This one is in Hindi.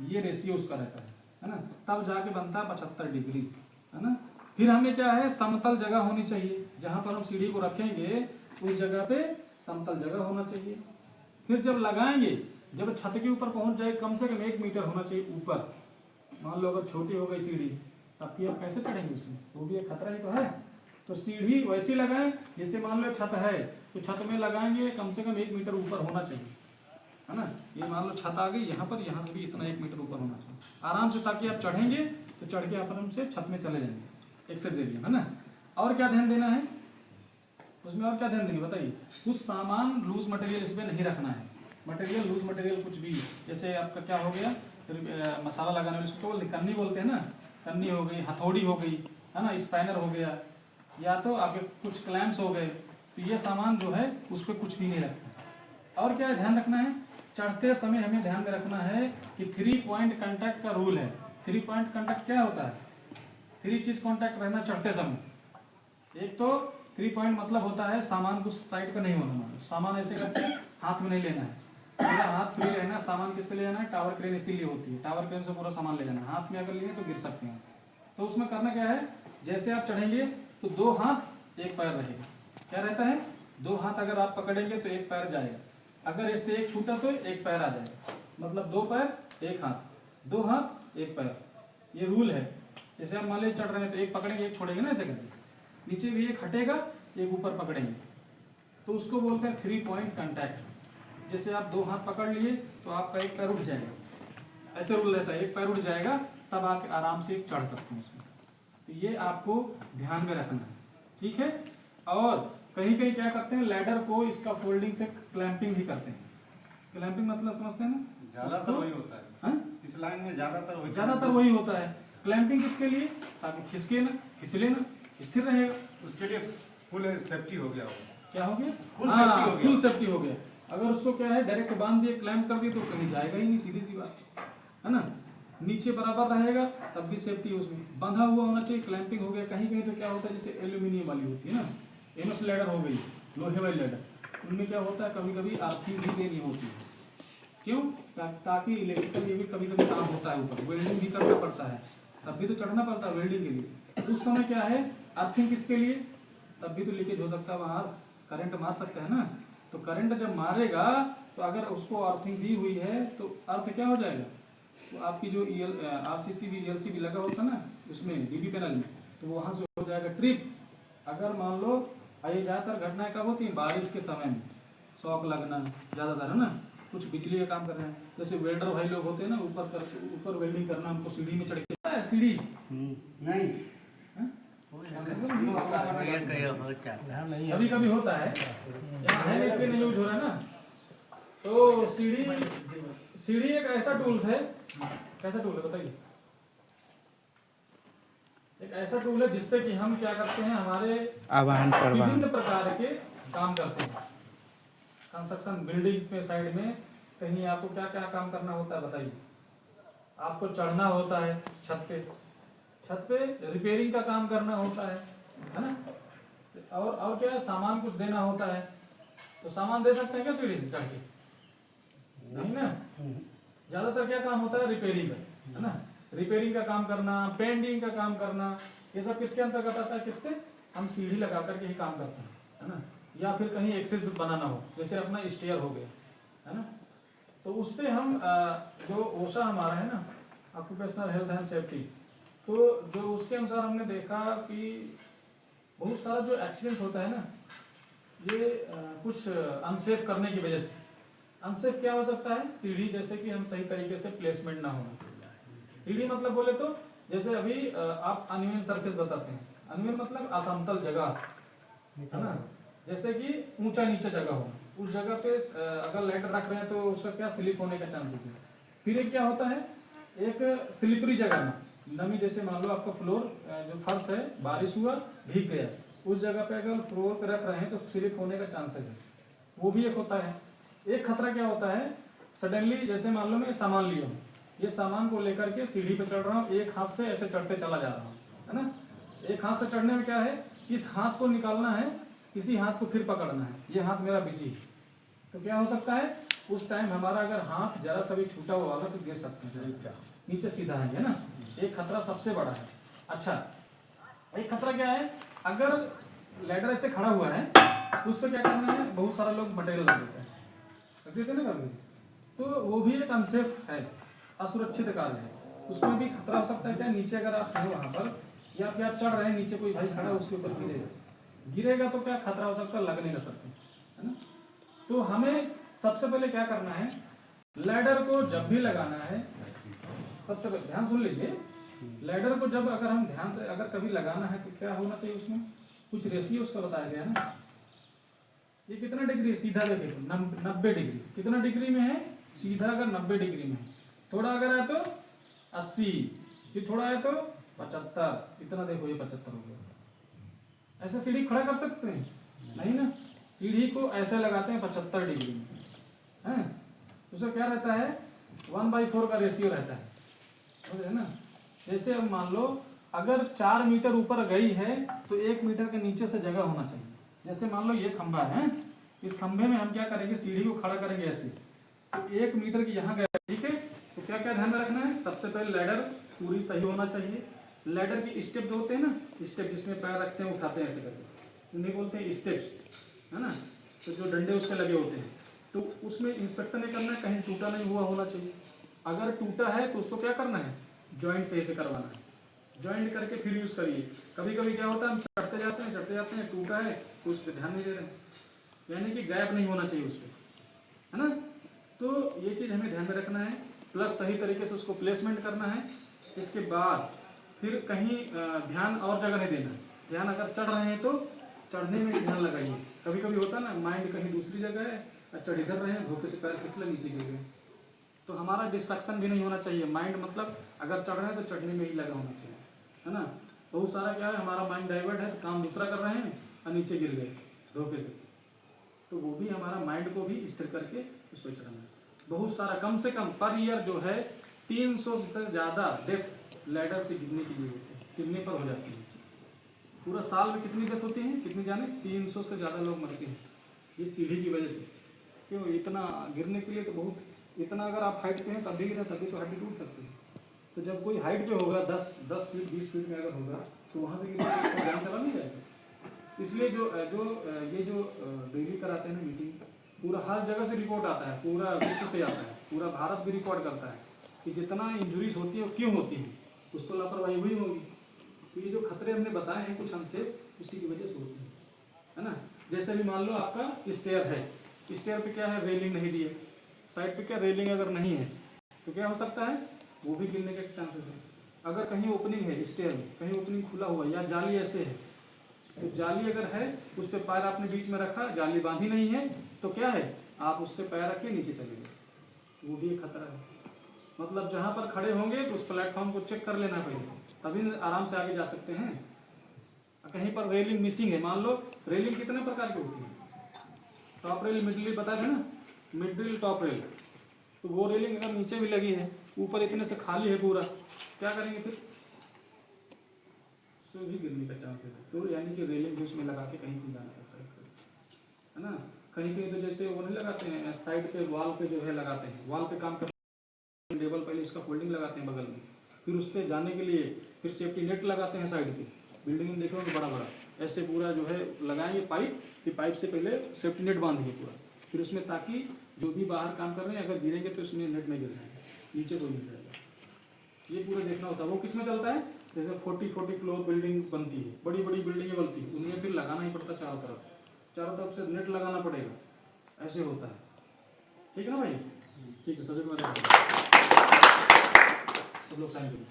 ये रेशियो उसका रहता है ना, तब जाके बनता है 75 डिग्री, है ना। फिर हमें क्या है, समतल जगह होनी चाहिए, जहाँ पर हम सीढ़ी को रखेंगे उस जगह पे समतल जगह होना चाहिए। फिर जब लगाएंगे, जब छत के ऊपर पहुंच जाए, कम से कम 1 मीटर होना चाहिए ऊपर। मान लो अगर छोटी हो गई सीढ़ी, तब फिर आप कैसे चढ़ेंगे उसमें, वो भी एक खतरा ही तो है। तो सीढ़ी वैसी लगाएं, जैसे मान लो छत है तो छत में लगाएंगे कम से कम 1 मीटर ऊपर होना चाहिए, है ना। ये मान लो छत आ गई यहाँ पर, यहाँ से भी इतना 1 मीटर ऊपर होना चाहिए आराम से, ताकि आप चढ़ेंगे तो चढ़ के आराम से छत में चले जाएंगे एक्सेस एरिया, है ना। और क्या ध्यान देना है उसमें, और क्या ध्यान देंगे बताइए। कुछ सामान लूज मटेरियल इसमें नहीं रखना है, मटेरियल लूज मटेरियल कुछ भी, जैसे आपका क्या हो गया, फिर मसाला लगाने वाले उसको कन्नी बोलते हैं ना, कन्नी हो गई, हथौड़ी हो गई, है ना, स्पाइनर हो गया, या तो आपके कुछ क्लैम्प्स हो गए, तो ये सामान जो है उस पर कुछ भी नहीं रखना। और क्या ध्यान रखना है, चढ़ते समय हमें ध्यान में रखना है कि 3 पॉइंट कांटेक्ट का रूल है। 3 पॉइंट कांटेक्ट क्या होता है, 3 चीज कांटेक्ट रहना चढ़ते समय। एक तो 3 पॉइंट मतलब होता है सामान कुछ साइड का नहीं होना, सामान ऐसे करके हाथ में नहीं लेना है, पूरा हाथ फ्री रहना। सामान किससे ले जाना है, टावर क्रेन इसीलिए होती है, टावर क्रेन से पूरा सामान ले जाना है, हाथ में अगर लिए तो गिर सकते हैं। तो उसमें करना क्या है, जैसे आप चढ़ेंगे तो 2 हाथ 1 पैर रहेगा, क्या रहता है, 2 हाथ अगर आप पकड़ेंगे तो 1 पैर जाएगा, अगर इससे 1 छूटा तो 1 पैर आ जाएगा, मतलब 2 पैर 1 हाथ, 2 हाथ 1 पैर, ये रूल है। जैसे आप मान लीजिए चढ़ रहे हैं तो 1 पकड़ेंगे 1 छोड़ेंगे ना, ऐसे करके नीचे भी 1 हटेगा 1 ऊपर पकड़ेंगे, तो उसको बोलते हैं 3 पॉइंट कांटेक्ट। जैसे आप 2 हाथ पकड़ लिए तो आपका 1 पैर उठ जाएगा, ऐसे रूल रहता है, 1 पैर उठ जाएगा तब आप आराम से चढ़ सकते हैं उसमें। तो ये आपको ध्यान में रखना है, ठीक है। और कहीं कहीं क्या करते हैं, लैडर को इसका फोल्डिंग से क्लैंपिंग भी करते हैं। क्लैंपिंग मतलब समझते हैं ना, ज्यादातर वही होता है, इस लाइन में ज्यादातर वही होता है। क्लैंपिंग किसके लिए, ताकि खिसके ना, फिसले ना, स्थिर रहेगा, उसके लिए फुल सेफ्टी हो गया होगा। क्या हो गया, फुल सेफ्टी हो गया। अगर उसको क्या है डायरेक्ट बांध दिए, क्लैंप कर दिए तो कहीं जाएगा ही नहीं, सीधी सी बात है ना। नीचे बराबर रहेगा तब भी सेफ्टी है, उसमें बंधा हुआ होना चाहिए। क्लैंपिंग हो गया, कहीं कहीं तो क्या होता है, जैसे एल्यूमिनियम वाली होती है ना, एमएस लैडर हो गई, लोहे वाली लैडर, उनमें क्या होता है कभी कभी अर्थिंग भी देनी होती है। क्यों, ताकि इलेक्ट्रिकल ये भी कभी कभी काम होता है, ऊपर वेल्डिंग भी करना पड़ता है, तब भी तो चढ़ना पड़ता है वेल्डिंग के लिए। उस समय क्या है, अर्थिंग किसके लिए, तब भी तो लीकेज हो सकता है, वहाँ करंट मार सकता है ना। तो करंट जब मारेगा तो अगर उसको अर्थिंग दी हुई है तो अर्थ क्या हो जाएगा, तो आपकी जो आरसीसी भी एलसी भी लगा होता है ना उसमें डीबी पैनल में, तो वहाँ से हो जाएगा ट्रिप। अगर मान लो ये ज़्यादातर घटनाएं कब होती हैं, बारिश के समय में शॉक लगना ज़्यादातर, है ना। कुछ बिजली का काम कर रहे हैं, जैसे वेल्डर भाई लोग होते हैं ना, ऊपर वेल्डिंग करना, हमको सीढ़ी में चढ़ के सीढ़ी नहीं कभी कभी होता है, यहाँ है इसलिए नहीं यूज हो रहा है ना। तो सीढ़ी एक ऐसा टूल है, कैसा टूल है बताइए, एक ऐसा टूल है जिससे कि हम क्या करते हैं, हमारे विभिन्न प्रकार के काम करते हैं। कंस्ट्रक्शन बिल्डिंग्स में साइड में कहीं आपको क्या क्या काम करना होता है बताइए। आपको चढ़ना होता है छत पे रिपेयरिंग का काम करना होता है ना। और क्या सामान कुछ देना होता है, तो सामान दे सकते हैं क्या सीढ़ी से चढ़ के, नहीं ना। ज्यादातर क्या काम होता है, रिपेयरिंग का, है ना। रिपेयरिंग का काम करना, पेंटिंग का काम करना, ये सब किसके अंतर्गत आता है, किससे, हम सीढ़ी लगा करके ही काम करते हैं, है ना। या फिर कहीं एक्सेस बनाना हो, जैसे अपना स्टेयर हो गया, है ना। तो उससे हम जो ओशा हमारा है ना, ऑक्यूपेशनल हेल्थ एंड सेफ्टी, तो जो उसके अनुसार हमने देखा कि बहुत सारा जो एक्सीडेंट होता है ना, ये कुछ अनसेफ करने की वजह से। अनसेफ क्या हो सकता है, सीढ़ी जैसे कि हम सही तरीके से प्लेसमेंट ना होना। सीढ़ी मतलब बोले तो जैसे अभी आप अनइवन सरफेस बताते हैं, अनइवन मतलब असमतल जगह, है ना। जैसे कि ऊंचा नीचे जगह हो, उस जगह पे अगर लैडर रख रहे हैं तो उसका क्या स्लिप होने का चांसेस है। फिर एक क्या होता है, एक स्लिपरी जगह में नमी, जैसे मान लो आपका फ्लोर जो फर्श है, बारिश हुआ भीग गया, उस जगह पे अगर फ्लोर पे रख रहे हैं तो स्लिप होने का चांसेस है, वो भी एक होता है। एक खतरा क्या होता है, सडनली जैसे मान लो मैं सामान लिया हूँ, ये सामान को लेकर के सीढ़ी पे चढ़ रहा हूँ, एक हाथ से ऐसे चढ़ते चला जा रहा हूँ, है ना। एक हाथ से चढ़ने में क्या है, इस हाथ को निकालना है, इसी हाथ को फिर पकड़ना है, ये हाथ मेरा बिजी, तो क्या हो सकता है, उस टाइम हमारा अगर हाथ जरा सा भी छूटा हुआ होगा तो गिर सकते हैं, नीचे सीधा है ना। एक खतरा सबसे बड़ा है। अच्छा, एक खतरा क्या है, अगर लैडर ऐसे खड़ा हुआ है उस पर क्या करना है, बहुत सारा लोग मटेरियल लग देते हैं, रख देते हैं ना कभी, तो वो भी एक अनसेफ है, असुरक्षित कार्य है। उसमें भी खतरा हो सकता है। क्या, नीचे अगर आप हैं वहाँ पर या फिर आप चढ़ रहे हैं, नीचे कोई भाई खड़ा है उसके ऊपर गिरेगा तो क्या खतरा हो सकता है, लग नहीं सकते, है ना। तो हमें सबसे पहले क्या करना है, लैडर को जब भी लगाना है, सबसे पहले ध्यान सुन लीजिए, लैडर को जब अगर हम ध्यान से अगर कभी लगाना है तो क्या होना चाहिए, उसमें कुछ रेशियो उसका बताया गया है ना। ये कितना डिग्री है, सीधा देखिए 90 डिग्री, कितना डिग्री में है, सीधा अगर 90 डिग्री में है, थोड़ा अगर है तो 80, ये थोड़ा है तो 75, इतना देखो ये 75 हो गया। ऐसे सीढ़ी खड़ा कर सकते हैं नहीं ना, सीढ़ी को ऐसे लगाते हैं 75 डिग्री में, है उसका क्या रहता है, 1/4 का रेशियो रहता है, समझे ना। जैसे अब मान लो अगर 4 मीटर ऊपर गई है तो 1 मीटर के नीचे से जगह होना चाहिए। जैसे मान लो ये खंभा है, इस खंभे में हम क्या करेंगे, सीढ़ी को खड़ा करेंगे ऐसे, तो 1 मीटर की यहाँ गया, ठीक है। तो क्या क्या ध्यान में रखना है, सबसे पहले लैडर पूरी सही होना चाहिए। लैडर की स्टेप जो होते हैं ना, स्टेप जिसमें पैर रखते हैं उठाते हैं ऐसे करके, उन्हें बोलते हैं स्टेप्स, है ना। तो जो डंडे उसके लगे होते हैं, तो उसमें इंस्पेक्शन ये करना है कहीं टूटा नहीं हुआ होना चाहिए। अगर टूटा है तो उसको क्या करना है, जॉइंट सही से करवाना है, जॉइंट करके फिर यूज करिए। कभी कभी क्या होता है, हम चढ़ते जाते हैं टूटा है तो उस पर ध्यान नहीं दे रहे, यानी कि गैप नहीं होना चाहिए उस पर, है ना। तो ये चीज़ हमें ध्यान में रखना है, प्लस सही तरीके से उसको प्लेसमेंट करना है। इसके बाद फिर कहीं ध्यान और जगह नहीं देना है, ध्यान अगर चढ़ रहे हैं तो चढ़ने में ध्यान लगाइए। कभी कभी होता है ना, माइंड कहीं दूसरी जगह है और चढ़ इधर रहे हैं, धोखे से पैर फिसले नीचे गिर गए, तो हमारा डिस्ट्रक्शन भी नहीं होना चाहिए। माइंड मतलब अगर चढ़ रहे हैं तो चढ़ने में ही लगा होना चाहिए, है ना। बहुत सारा क्या है, हमारा माइंड डाइवर्ट है, काम दूसरा कर रहे हैं और नीचे गिर गए धोखे से, तो वो भी हमारा माइंड को भी स्थिर करके उस पर चढ़ना है। बहुत सारा, कम से कम पर ईयर जो है 300 से ज़्यादा डेथ लैडर से गिरने की जरूरत है, गिरने पर हो जाती है। पूरा साल में कितनी डेथ होती है, कितनी जाने, 300 से ज़्यादा लोग मरते हैं ये सीढ़ी की वजह से। क्यों, इतना गिरने के लिए तो बहुत, इतना अगर आप हाइट पे हैं तभी गिरा, तभी तो हड्डी टूट सकती है। तो जब कोई हाइट पे होगा 10 फीट 20 फीट में अगर होगा तो वहाँ से गिरने का जान चला नहीं जाएगा। इसलिए जो डेली कराते हैं ना मीटिंग, पूरा हर जगह से रिपोर्ट आता है, पूरा विश्व से आता है, पूरा भारत भी रिकॉर्ड करता है कि जितना इंजुरीज होती है वो क्यों होती है, कुछ तो लापरवाही हुई होगी। तो ये जो खतरे हमने बताए हैं कुछ हमसे, उसी की वजह से होती है ना। जैसे भी मान लो आपका स्टेयर है, स्टेयर पे क्या है, रेलिंग नहीं दी है, साइड पे क्या रेलिंग अगर नहीं है तो क्या हो सकता है, वो भी गिरने के चांसेस है। अगर कहीं ओपनिंग है स्टेयर में, कहीं ओपनिंग खुला हुआ या जाली ऐसे है, तो जाली अगर है उस पर पैर आपने बीच में रखा, जाली बांधी नहीं है तो क्या है, आप उससे पैर रख के नीचे चले गए, वो भी एक खतरा है। मतलब जहाँ पर खड़े होंगे तो उस प्लेटफॉर्म को चेक कर लेना पहले, तभी आराम से आगे जा सकते हैं। कहीं पर रेलिंग मिसिंग है, मान लो रेलिंग कितने प्रकार की होती है, टॉप रेल, मिड रेल बता दें ना, मिड रेल टॉप रेल, तो वो रेलिंग अगर नीचे भी लगी है, ऊपर इतने से खाली है पूरा, क्या करेंगे फिर, तो भी गिरने का चांस है। तो यानी कि रेलिंग भी उसमें लगा के कहीं भी जाना पड़ता है ना। कहीं कहीं तो जैसे वो नहीं लगाते हैं साइड पे, वॉल पे जो है लगाते हैं, वॉल पे काम करते हैं, टेबल पहले इसका फोल्डिंग लगाते हैं बगल में, फिर उससे जाने के लिए फिर सेफ्टी नेट लगाते हैं साइड पे। बिल्डिंग में देखोगे बड़ा बड़ा ऐसे पूरा जो है लगाएंगे पाइप, फिर पाइप से पहले सेफ्टी नेट बांधेंगे पूरा, फिर उसमें, ताकि जो भी बाहर काम कर रहे हैं अगर गिरेंगे तो उसमें नेट नहीं गिर जाएगा, नीचे कोई नहीं जाएगा। ये पूरा देखना होता है। वो किस में चलता है, जैसे 40 फ्लोर बिल्डिंग बनती है, बड़ी बड़ी बिल्डिंगें बनती है, उनमें फिर लगाना ही पड़ता है चारों तरफ से नेट लगाना पड़ेगा, ऐसे होता है। ठीक है ना भाई, ठीक है, सब्जेक्ट में सब लोग साइन करिए।